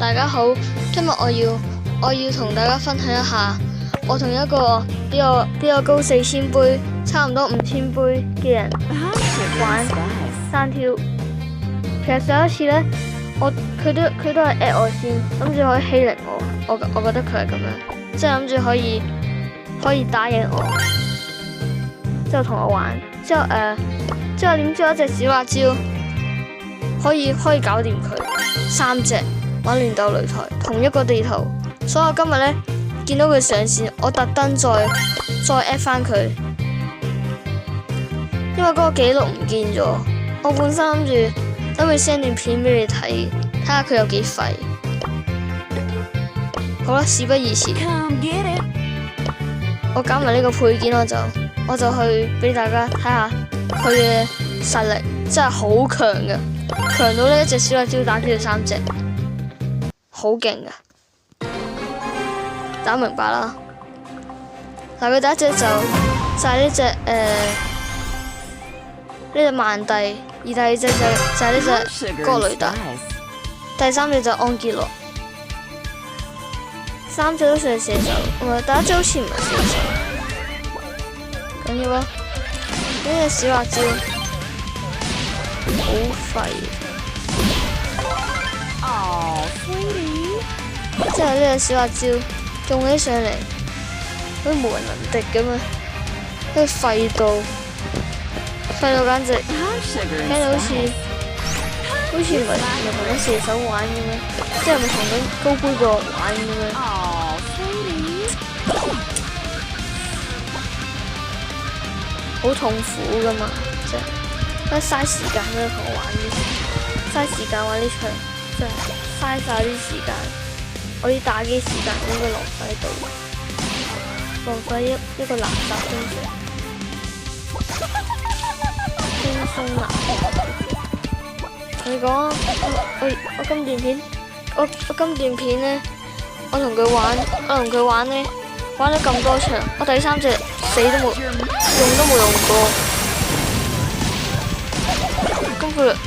大家好，今日我要同大家分享一下，我同一個比我高4000杯，差唔多5000杯嘅人玩單挑。其實上一次呢，佢都係 at 我先，諗住可以欺凌我覺得佢係咁樣，即係諗住可以打贏我，之後同我玩，之後點知有一隻小辣椒可以搞掂佢，3隻玩亂鬥擂台，同一個地圖，所以我今日呢，見到佢上線，我特登再 at 翻佢，因為嗰個記錄唔見咗，我本身諗住 send 段片俾你睇下佢有幾廢。好啦，事不宜遲，我揀埋呢個配件，我就去俾大家睇下佢嘅實力，真係好強嘅，強到呢一隻小辣椒打佢3隻，好勁噶，大家明白啦。嗱，佢第一隻就係呢隻曼蒂，而第二隻就係呢隻哥雷達，第3隻就安傑洛，3隻都算係射手，第一隻好似唔係射手，緊要啊！呢隻小辣椒好廢，即係呢隻小辣椒用起上嚟好似無人能敵咁啊，好似廢到簡直，聽到好似唔係同啲射手玩咁樣，即係咪同緊高杯個玩咁樣？好痛苦噶嘛，即係嘥時間都同我玩呢，嘥時間玩呢場，真係嘥晒啲時間，我啲打機時間應該浪費喺度，浪費一個垃圾工作。輕鬆拿，同你講啊，我今段片呢，我同佢玩呢，玩咗咁多場，我第3隻死都冇用過，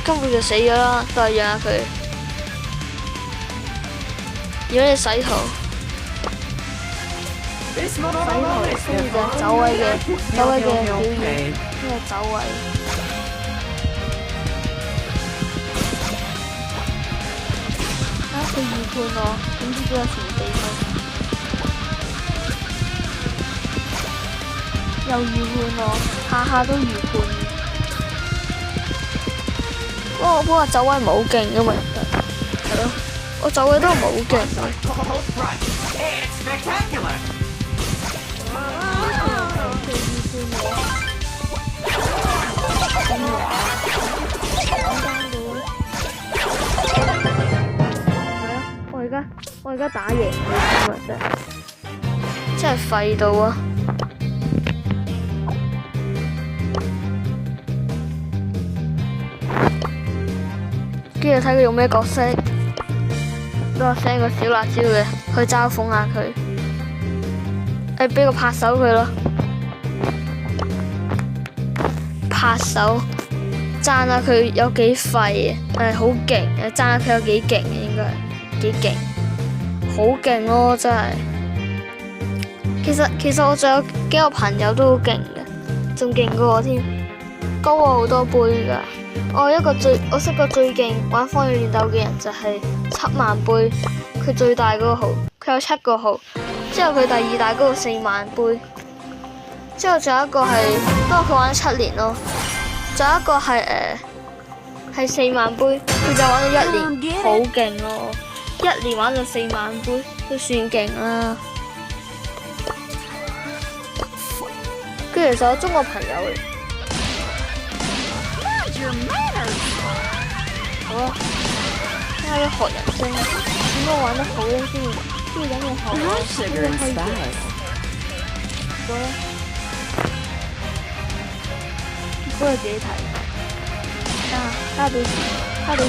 根本就死咗啦，都係養下佢。如果你洗圖，跟住就走位嘅表現，呢個走位。佢預判我，點知佢有前地分，又預判我，下都預判。不過我走位唔係好勁噶嘛，係咯，我走位都唔係好勁。我而家打贏佢今日真係廢到啊！跟住睇佢用咩角色，俾我 send 個小辣椒嘅去嘲諷下佢，俾個拍手佢咯，拍手讚下佢有幾廢啊！好勁，讚下佢有幾勁啊，應該係幾勁。好勁咯，真係！其實我仲有幾個朋友都好勁嘅，仲勁過我添，高我好多杯噶。我識過最勁玩荒野亂鬥嘅人就係70000杯，佢最大嗰個號，佢有7個號。之後佢第2大嗰個40000杯，之後仲有一個係，不過佢玩咗7年咯。仲有一個係40000杯，佢就玩咗1年，好勁咯！1年玩到40000杯都算勁啦。跟住其實我中國朋友嚟。好啊，睇下佢學人聲，點解玩得好咧先？跟住等佢學，跟住可以做。好啦，結果你自己睇。睇下到時呢個。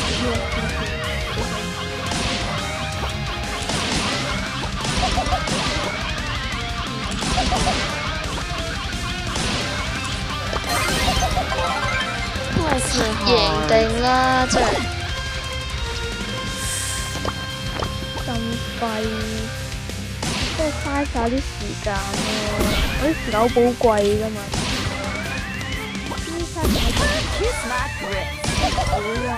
贏定啦，真係咁廢，真係嘥晒啲時間咯。我啲時間好寶貴噶嘛。好啊！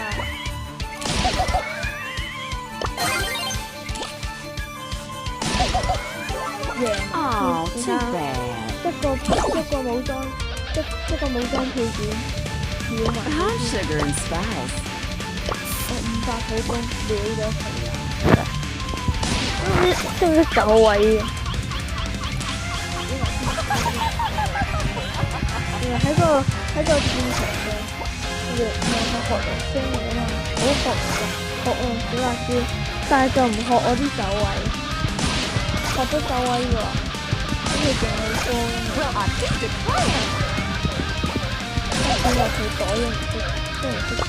贏一個武裝配件，秒埋。我500土工秒咗佢啦！識唔識走位嘅？喺個戰場嘅，我學人升嚟啊嘛，我學小辣椒，但係就唔學我啲走位，學咗走位喎，跟住仲好多我話佢袋都唔識走。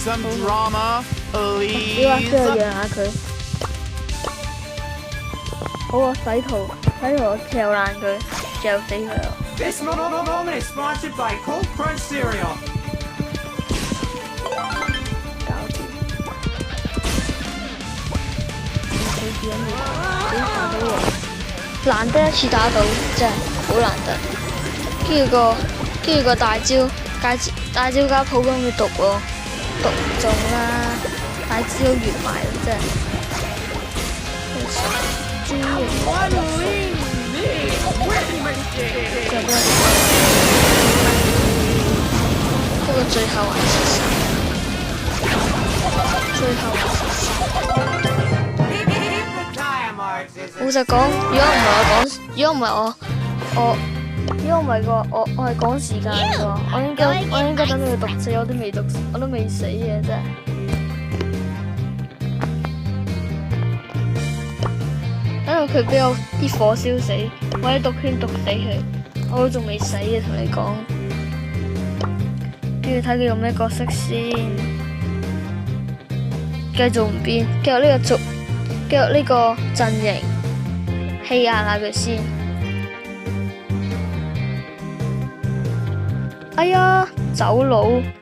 Some drama, 你話 please. 需要讓下佢，好啊！洗圖我嚼爛佢，嚼死佢啊！ This moment is sponsored by Cold Crunch Cereal. 搞掂，佢自己未打到我，難得一次打到，真係好難得。跟住個大招加普攻嘅毒喎，毒唔中啦，大招完埋啦，真係。豬型就俾人不過最後還是殺。老實講，如果唔係我係趕時間嘅，我應該等到佢毒死，我都未死嘅真係。等到佢俾我啲火燒死，或者毒圈毒死佢，我都仲未死嘅，同你講。跟住睇佢用咩角色先，繼續唔變，繼續呢個陣營，欺壓下佢先。哎呀，走佬！